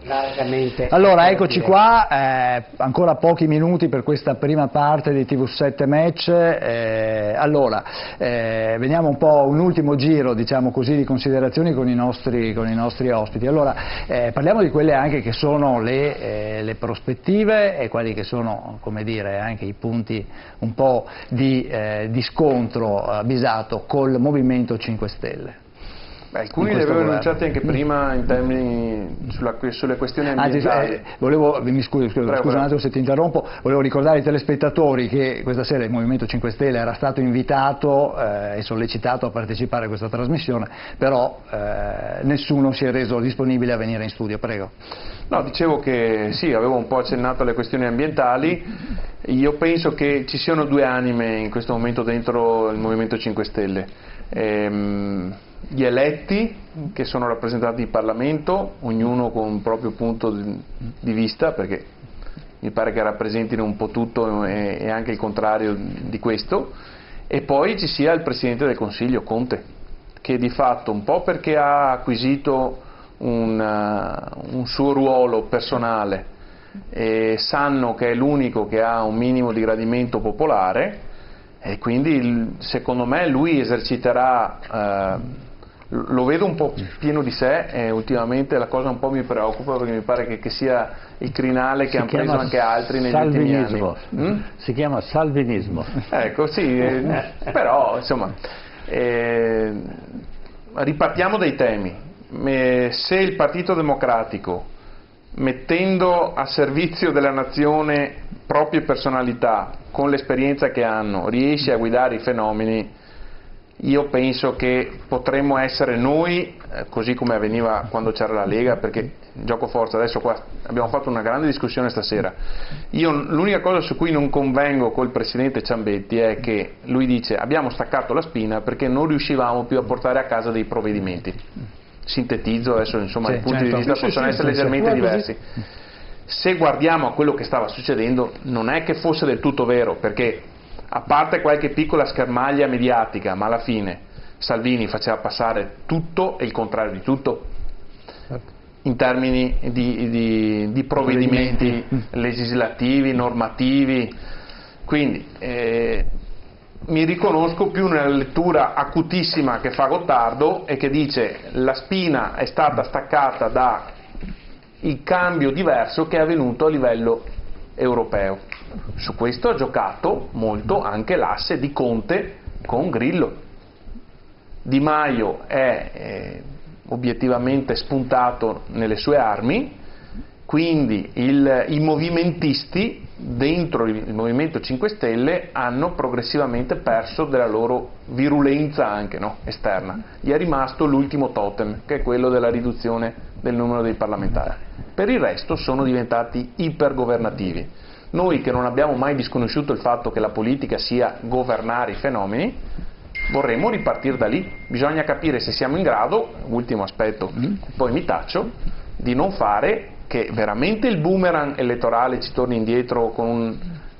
largamente. Allora, eccoci qua, ancora pochi minuti per questa prima parte di TV7 Match. Allora, veniamo un po' un ultimo giro, diciamo così, di considerazioni con i nostri ospiti. Allora, parliamo di quelle anche che sono le prospettive e quelli che sono, come dire, anche i punti un po' di scontro avvisato col Movimento 5 Stelle. Alcuni li avevo enunciati anche prima in termini sulle questioni ambientali. Scusa un attimo se ti interrompo, volevo ricordare ai telespettatori che questa sera il Movimento 5 Stelle era stato invitato e sollecitato a partecipare a questa trasmissione, però nessuno si è reso disponibile a venire in studio. Prego. No, dicevo che sì, avevo un po' accennato alle questioni ambientali. Io penso che ci siano due anime in questo momento dentro il Movimento 5 Stelle. Gli eletti che sono rappresentati in Parlamento, ognuno con un proprio punto di vista, perché mi pare che rappresentino un po' tutto e anche il contrario di questo, e poi ci sia il Presidente del Consiglio, Conte, che di fatto, un po' perché ha acquisito un suo ruolo personale e sanno che è l'unico che ha un minimo di gradimento popolare, e quindi secondo me lui eserciterà, lo vedo un po' pieno di sé e ultimamente la cosa un po' mi preoccupa, perché mi pare che sia il crinale che hanno preso anche altri negli ultimi anni. Si chiama salvinismo. Ecco, sì, però insomma ripartiamo dai temi. Se il Partito Democratico, mettendo a servizio della nazione proprie personalità con l'esperienza che hanno, riesce a guidare i fenomeni, io penso che potremmo essere noi, così come avveniva quando c'era la Lega, perché gioco forza, adesso qua abbiamo fatto una grande discussione stasera. Io l'unica cosa su cui non convengo col Presidente Ciambetti è che lui dice abbiamo staccato la spina perché non riuscivamo più a portare a casa dei provvedimenti. Sintetizzo adesso, insomma, sì, i punti di vista possono essere leggermente diversi. Se guardiamo a quello che stava succedendo, non è che fosse del tutto vero, perché a parte qualche piccola schermaglia mediatica, ma alla fine Salvini faceva passare tutto e il contrario di tutto in termini di provvedimenti legislativi, normativi, quindi mi riconosco più nella lettura acutissima che fa Gottardo e che dice la spina è stata staccata da il cambio diverso che è avvenuto a livello europeo. Su questo ha giocato molto anche l'asse di Conte con Grillo. Di Maio è obiettivamente spuntato nelle sue armi, quindi i movimentisti dentro il Movimento 5 Stelle hanno progressivamente perso della loro virulenza anche, no? Esterna. Gli è rimasto l'ultimo totem, che è quello della riduzione del numero dei parlamentari. Per il resto sono diventati ipergovernativi. Noi che non abbiamo mai disconosciuto il fatto che la politica sia governare i fenomeni, vorremmo ripartire da lì. Bisogna capire se siamo in grado, ultimo aspetto, poi mi taccio, di non fare che veramente il boomerang elettorale ci torni indietro con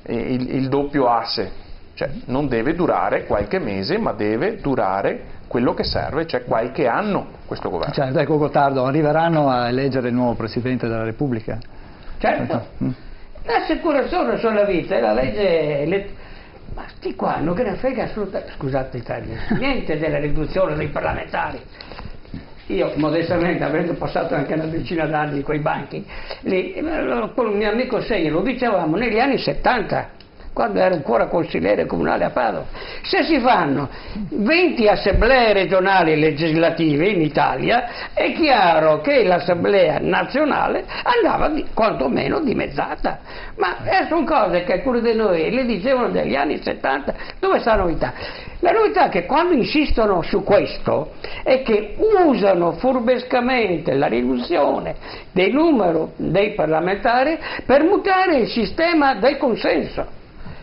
il doppio asse, cioè non deve durare qualche mese, ma deve durare quello che serve, cioè qualche anno questo governo. Certo, ecco Gottardo, arriveranno a eleggere il nuovo Presidente della Repubblica? Certo, l'assicurazione sulla vita è la legge, ma sti qua non che ne frega assolutamente, scusate il termine, niente della riduzione dei parlamentari. Io modestamente, avendo passato anche una decina d'anni in quei banchi, lì, con un mio amico Segni lo dicevamo negli anni 70, quando ero ancora consigliere comunale a Padova, se si fanno 20 assemblee regionali legislative in Italia, è chiaro che l'assemblea nazionale andava quantomeno dimezzata, ma sono cose che alcuni di noi le dicevano negli anni 70, dove sta la novità? La novità è che quando insistono su questo è che usano furbescamente la riduzione del numero dei parlamentari per mutare il sistema del consenso,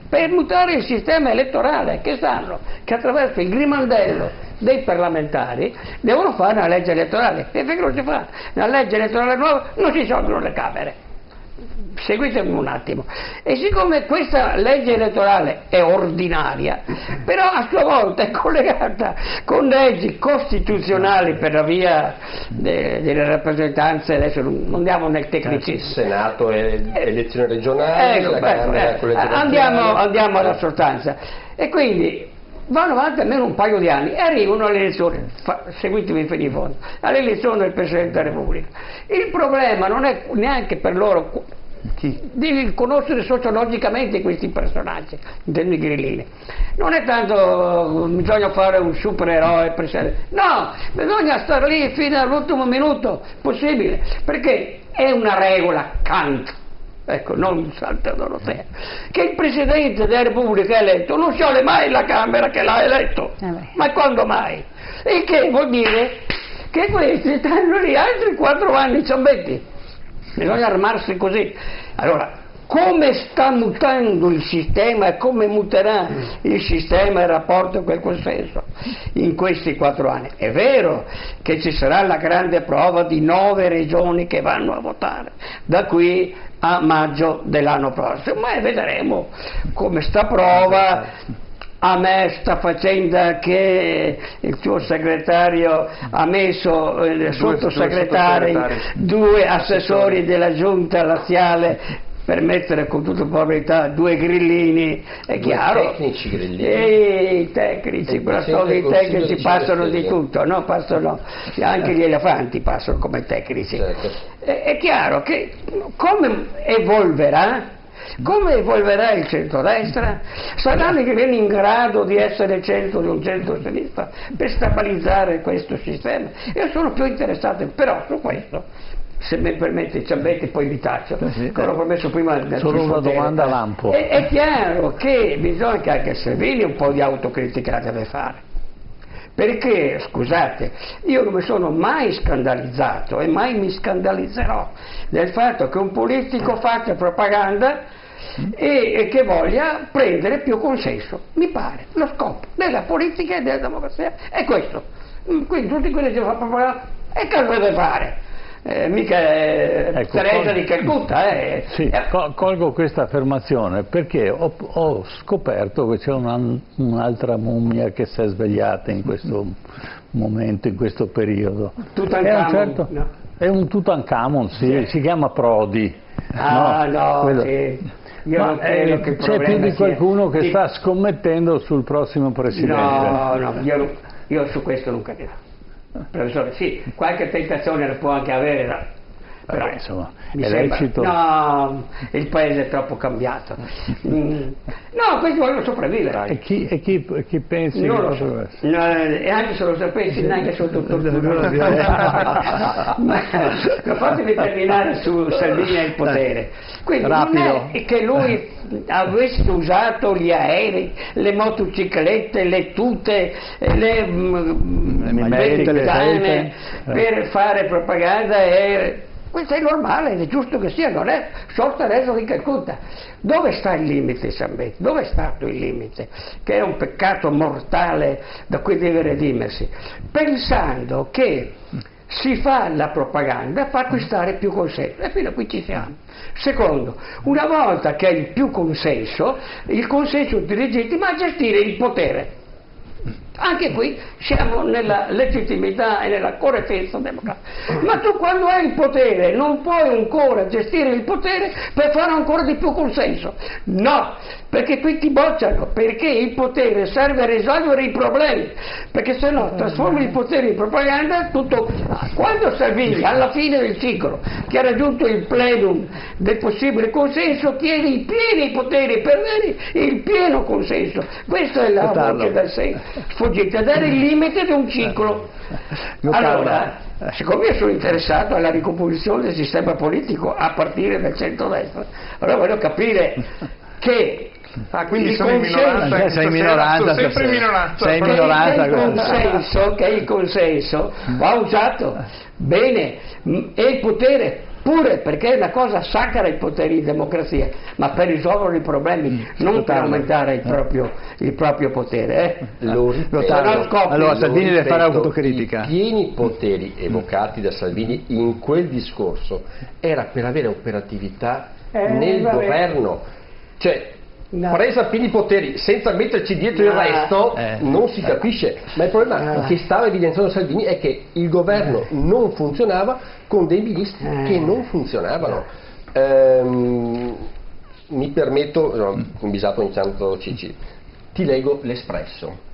per mutare il sistema elettorale, che sanno che attraverso il grimaldello dei parlamentari devono fare una legge elettorale, e finché non si fa una legge elettorale nuova non si sciolgono le Camere. seguitemi un attimo, e siccome questa legge elettorale è ordinaria, però a sua volta è collegata con leggi costituzionali per la via delle rappresentanze, adesso non andiamo nel tecnicismo. Senato e elezioni regionali, la Camera, andiamo alla sostanza, e quindi vanno avanti almeno un paio di anni e arrivano alle elezioni, seguitemi fino in fondo, alle elezioni del Presidente della Repubblica. Il problema non è neanche per loro di conoscere sociologicamente questi personaggi, intendi grillini. Non è tanto bisogna fare un supereroe, no, bisogna star lì fino all'ultimo minuto possibile, perché è una regola Kant. Ecco, non Santa Dorotea, che il Presidente della Repubblica eletto non scioglie mai la Camera che l'ha eletto, ma quando mai? E che vuol dire che questi stanno lì altri 4 anni ciambetti, bisogna armarsi così. Allora, come sta mutando il sistema e come muterà il sistema in rapporto a quel consenso in questi 4 anni? È vero che ci sarà la grande prova di 9 regioni che vanno a votare da qui a maggio dell'anno prossimo, ma vedremo come sta prova. A me sta faccenda che il tuo segretario ha messo sottosegretari, 2 assessori della giunta laziale per mettere con tutta probabilità 2 grillini, è chiaro. Tecnici grillini. E i tecnici, quella storia dei tecnici passano di tutto, no? Passano, anche gli elefanti passano come tecnici. Certo. È chiaro che come evolverà il centrodestra? Saranno i grillini in grado di essere il centro di un centro-sinistra per stabilizzare questo sistema? Io sono più interessato però su questo. Se mi permette Ciambetti, poi vi taccio, che ho promesso prima solo una domanda lampo. È chiaro che bisogna che anche Salvini un po' di autocritica deve fare, perché, scusate, io non mi sono mai scandalizzato e mai mi scandalizzerò del fatto che un politico faccia propaganda e che voglia prendere più consenso. Mi pare lo scopo della politica e della democrazia è questo. Quindi tutti quelli che fanno propaganda, e cosa deve fare? Teresa di Calcutta. Sì, colgo questa affermazione perché ho scoperto che c'è un'altra mummia che si è svegliata in questo momento, in questo periodo. Tutankhamon, è un Tutankhamon, sì, si chiama Prodi. Sì. C'è più di qualcuno che sta scommettendo sul prossimo Presidente. Io su questo non credo. Professore, sì, qualche tentazione la può anche avere, però insomma, mi è sembra, lecito. no, il paese è troppo cambiato. No, questi vogliono sopravvivere. E chi pensi non che lo so. E anche se lo sapessi, neanche sotto tortura. Ma fatemi terminare su Salvini e il potere. Quindi rapido. Non è che lui avesse usato gli aerei, le motociclette, le tute, le mettane per fare propaganda. Questo è normale, è giusto che sia, non è sorta Teresa di Calcutta. Dove sta il limite, Ciambetti? Dove è stato il limite? Che è un peccato mortale da cui deve redimersi, pensando che si fa la propaganda per acquistare più consenso, e fino a qui ci siamo. Secondo, una volta che hai più consenso, il consenso ti legittima a gestire il potere. Anche qui siamo nella legittimità e nella correttezza democratica. Ma tu quando hai il potere non puoi ancora gestire il potere per fare ancora di più consenso. No, perché qui ti bocciano, perché il potere serve a risolvere i problemi, perché se no trasformi il potere in propaganda. Quando Salvini alla fine del ciclo, che ha raggiunto il plenum del possibile consenso, chiede i pieni poteri per avere il pieno consenso. Questa è la voce del senso. Sfuggite, dare il limite di un ciclo. Allora, siccome io sono interessato alla ricomposizione del sistema politico a partire dal centrodestra, allora voglio capire che quindi sono in minoranza, sei in minoranza, sempre in minoranza. Sei in minoranza, che il consenso va usato bene, e il potere pure, perché è una cosa sacra il potere in democrazia, ma per risolvere i problemi, non per aumentare il proprio potere. Allora Salvini deve fare autocritica. I pieni poteri evocati da Salvini in quel discorso era per avere operatività nel vabbè. governo. Cioè, No. presa pieni poteri senza metterci dietro il No. resto non si capisce, ma il problema che stava evidenziando Salvini è che il governo non funzionava con dei ministri che non funzionavano. Mi permetto, un bisato ogni tanto Cici, ti leggo l'Espresso.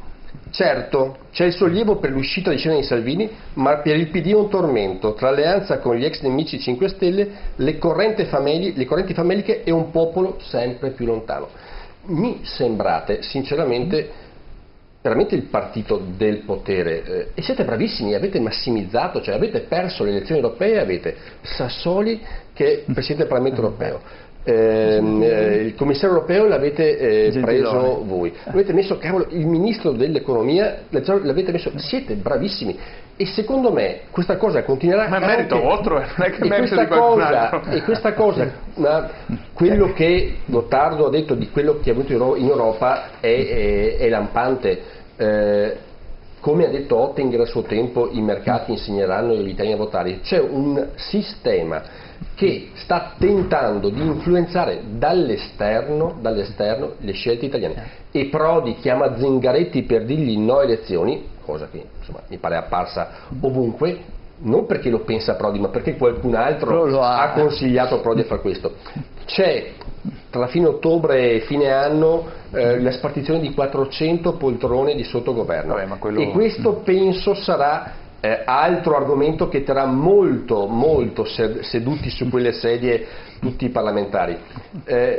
Certo, c'è il sollievo per l'uscita di scena di Salvini, ma per il PD è un tormento. Tra alleanza con gli ex nemici 5 Stelle, le correnti fameliche e un popolo sempre più lontano. Mi sembrate, sinceramente, veramente il partito del potere, e siete bravissimi, avete massimizzato, cioè avete perso le elezioni europee, avete Sassoli che è Presidente del Parlamento europeo. Il commissario europeo l'avete preso voi, avete messo il ministro dell'economia, l'avete messo, siete bravissimi e secondo me questa cosa continuerà. Ma è merito vostro, non è che è merito di qualcun altro. E questa cosa, quello che Gottardo ha detto di quello che è avvenuto in Europa è lampante. Come ha detto Oettinger a suo tempo, i mercati insegneranno agli italiani a votare. C'è un sistema che sta tentando di influenzare dall'esterno le scelte italiane, e Prodi chiama Zingaretti per dirgli no elezioni, cosa che insomma mi pare apparsa ovunque, non perché lo pensa Prodi ma perché qualcun altro ha consigliato a Prodi a fare questo. C'è tra fine ottobre e fine anno la spartizione di 400 poltrone di sottogoverno, e questo penso sarà altro argomento che terrà molto seduti su quelle sedie tutti i parlamentari.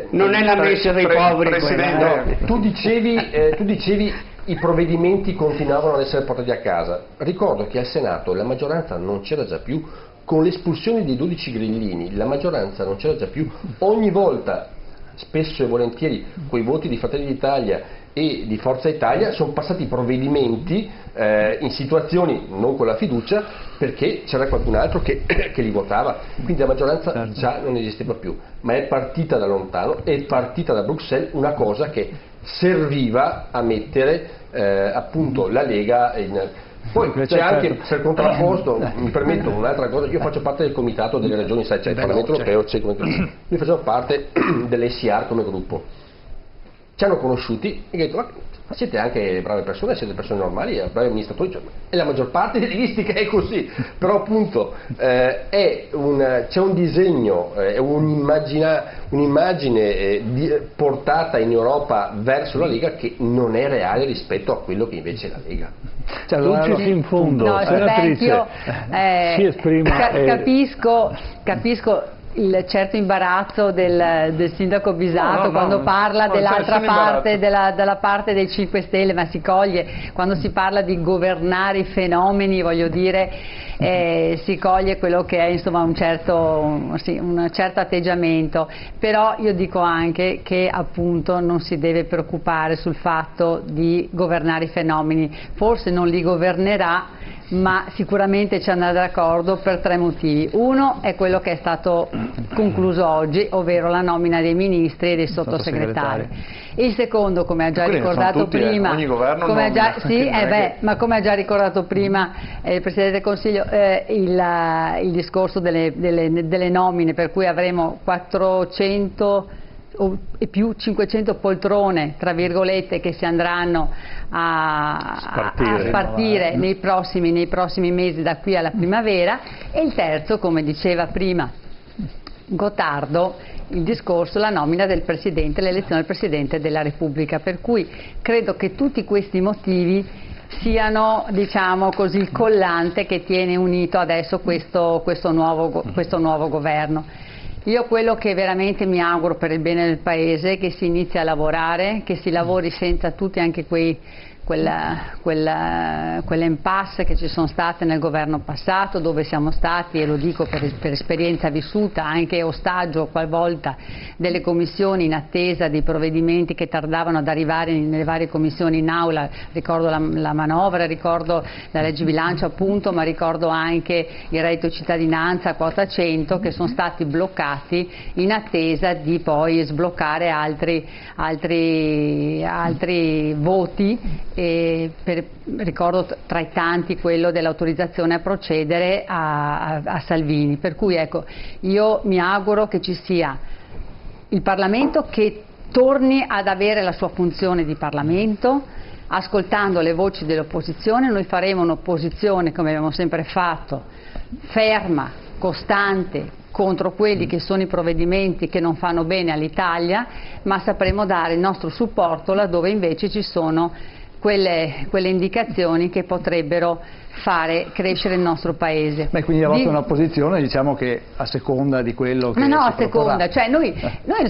Non è la messa dei poveri, Presidente. Tu dicevi i provvedimenti continuavano ad essere portati a casa. Ricordo che al Senato la maggioranza non c'era già più, con l'espulsione dei 12 grillini la maggioranza non c'era già più. Ogni volta, spesso e volentieri, coi voti di Fratelli d'Italia e di Forza Italia, sono passati provvedimenti in situazioni non con la fiducia perché c'era qualcun altro che li votava, quindi la maggioranza già non esisteva più, ma è partita da lontano, è partita da Bruxelles una cosa che serviva a mettere appunto la Lega in... Poi c'è anche, per contrapposto, mi permetto un'altra cosa, io faccio parte del comitato delle regioni, sai, c'è il Parlamento europeo, c'è come noi facciamo parte dell'ECR come gruppo. Ci hanno conosciuti e hanno detto: ma siete anche brave persone, siete persone normali, bravi amministratori, cioè, e la maggior parte dei listi è così, però appunto c'è un disegno, è un'immagine portata in Europa verso la Lega che non è reale rispetto a quello che invece è la Lega. Cioè, Luci in fondo, no, senatrice, si esprima. Capisco il certo imbarazzo del sindaco Bisato quando parla dell'altra parte, della parte dei 5 Stelle, ma si coglie, quando si parla di governare i fenomeni, voglio dire, si coglie quello che è insomma un certo atteggiamento, però io dico anche che appunto non si deve preoccupare sul fatto di governare i fenomeni, forse non li governerà, ma sicuramente ci andrà d'accordo per 3 motivi. Uno è quello che è stato concluso oggi, ovvero la nomina dei ministri e dei sottosegretari. Il secondo, come ha già ricordato prima, ogni governo come ha già ricordato prima il Presidente del Consiglio, il discorso delle nomine, per cui avremo 400 e più 500 poltrone tra virgolette che si andranno a spartire nei prossimi mesi da qui alla primavera. E il terzo, come diceva prima Gottardo, il discorso, la nomina del Presidente, l'elezione del Presidente della Repubblica, per cui credo che tutti questi motivi siano, diciamo così, il collante che tiene unito adesso questo nuovo governo. Io quello che veramente mi auguro per il bene del Paese è che si inizi a lavorare, che si lavori senza tutti anche quell'impasse che ci sono state nel governo passato, dove siamo stati, e lo dico per esperienza vissuta, anche ostaggio qualvolta delle commissioni in attesa dei provvedimenti che tardavano ad arrivare nelle varie commissioni in aula. Ricordo la manovra, ricordo la legge bilancio appunto, ma ricordo anche il reddito cittadinanza, quota 100, che sono stati bloccati in attesa di poi sbloccare altri voti. Ricordo tra i tanti quello dell'autorizzazione a procedere a Salvini, per cui ecco, io mi auguro che ci sia il Parlamento che torni ad avere la sua funzione di Parlamento, ascoltando le voci dell'opposizione. Noi faremo un'opposizione, come abbiamo sempre fatto, ferma, costante, contro quelli che sono i provvedimenti che non fanno bene all'Italia, ma sapremo dare il nostro supporto laddove invece ci sono quelle indicazioni che potrebbero fare crescere il nostro Paese. Beh, quindi avete una posizione, diciamo, che a seconda di quello che no, si a seconda, cioè noi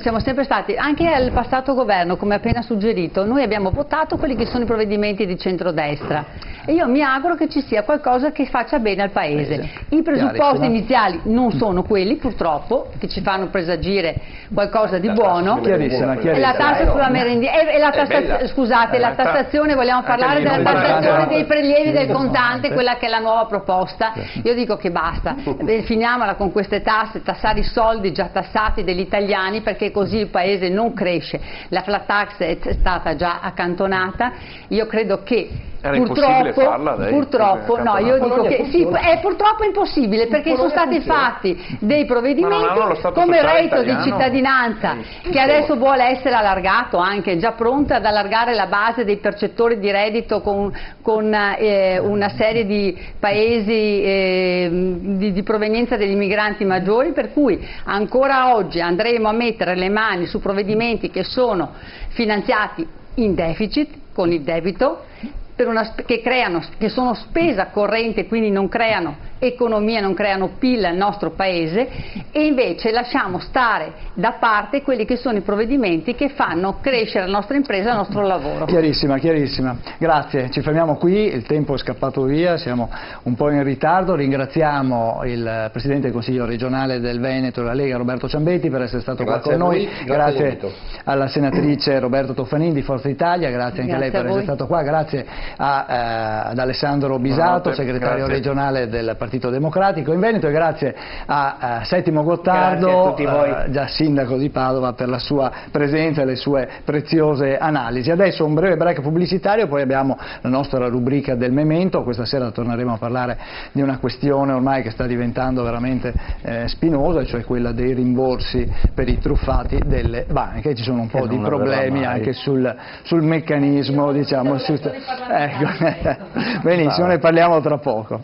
siamo sempre stati, anche al passato governo, come appena suggerito, noi abbiamo votato quelli che sono i provvedimenti di centrodestra e io mi auguro che ci sia qualcosa che faccia bene al Paese. I presupposti iniziali non sono quelli, purtroppo, che ci fanno presagire qualcosa di buono. Chiarissima. E la tassa sulla merendina, e la tassazione, scusate, la tassazione, vogliamo parlare della tassazione dei prelievi del contante, quella che è la nuova proposta. Io dico che basta, finiamola con queste tasse, tassare i soldi già tassati degli italiani, perché così il Paese non cresce. La flat tax è stata già accantonata, io credo che era impossibile farla, purtroppo no, io dico che sì, è purtroppo impossibile, perché sono stati fatti dei provvedimenti come il reddito di cittadinanza, che adesso vuole essere allargato, anche già pronto ad allargare la base dei percettori di reddito con una serie di paesi di provenienza degli immigranti maggiori, per cui ancora oggi andremo a mettere le mani su provvedimenti che sono finanziati in deficit, con il debito, che sono spesa corrente, quindi non creano economia, non creano PIL al nostro Paese, e invece lasciamo stare da parte quelli che sono i provvedimenti che fanno crescere la nostra impresa e il nostro lavoro. Chiarissima, chiarissima. Grazie, ci fermiamo qui, il tempo è scappato via, siamo un po' in ritardo. Ringraziamo il Presidente del Consiglio regionale del Veneto e della Lega, Roberto Ciambetti, per essere stato qua con noi. Grazie alla senatrice Roberto Toffanin di Forza Italia, grazie anche a lei per essere stato qua, grazie ad Alessandro Bisato, segretario regionale del Partito Democratico in Veneto, e grazie a Settimo Gottardo, già sindaco di Padova, per la sua presenza e le sue preziose analisi. Adesso un breve break pubblicitario, poi abbiamo la nostra rubrica del memento. Questa sera torneremo a parlare di una questione ormai che sta diventando veramente spinosa, cioè quella dei rimborsi per i truffati delle banche. Ci sono un po' di problemi anche sul meccanismo, diciamo. Benissimo, ne parliamo tra poco.